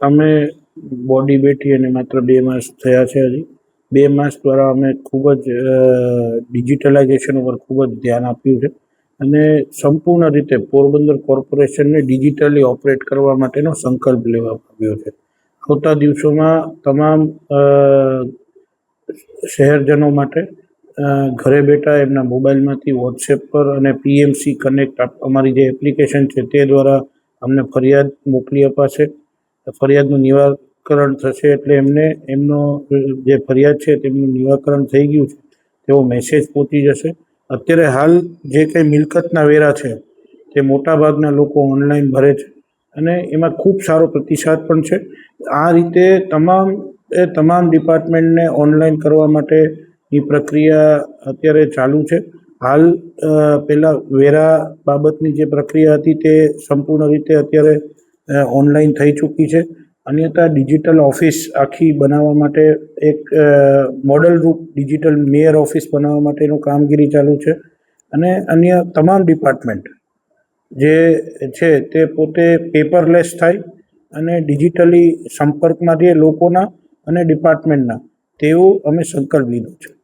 અમે બોડી બેઠી અને માત્ર 2 માસ થયા છે. હજી 2 માસ દ્વારા અમે ખૂબ જ ડિજિટલાઇઝેશન ઉપર ખૂબ જ ધ્યાન આપ્યું છે અને સંપૂર્ણ રીતે પોરબંદર કોર્પોરેશનને ડિજિટલી ઓપરેટ કરવા માટેનો સંકલ્પ લેવામાં આવ્યો છે. આવતા દિવસોમાં તમામ શહેરજનો માટે ઘરે બેઠા એમના મોબાઈલમાંથી વોટ્સએપ પર અને પીએમસી કનેક્ટ અમારી જે એપ્લિકેશન છે તે દ્વારા અમને ફરિયાદ મોકલી અપાશે. ફરિયાદનું નિરાકરણ થશે એટલે એમને એમનો જે ફરિયાદ છે તેમનું નિરાકરણ થઈ ગયું છે તેવો મેસેજ પહોંચી જશે. અત્યારે હાલ જે કંઈ મિલકતના વેરા છે તે મોટાભાગના લોકો ઓનલાઈન ભરે છે અને એમાં ખૂબ સારો પ્રતિસાદ પણ છે. આ રીતે તમામ ડિપાર્ટમેન્ટને ઓનલાઈન કરવા માટેની પ્રક્રિયા અત્યારે ચાલુ છે. હાલ પહેલાં વેરા બાબતની જે પ્રક્રિયા હતી તે સંપૂર્ણ રીતે અત્યારે ઓનલાઈન થઈ ચૂકી છે. અન્યથા ડિજિટલ ઓફિસ આખી બનાવવા માટે એક મોડલ રૂપ ડિજિટલ મેયર ઓફિસ બનાવવા માટેનું કામગીરી ચાલુ છે અને અન્ય તમામ ડિપાર્ટમેન્ટ જે છે તે પોતે પેપરલેસ થાય અને ડિજિટલી સંપર્કમાં રહીએ લોકોના અને ડિપાર્ટમેન્ટના તેવો અમે સંકલ્પ લીધો છે.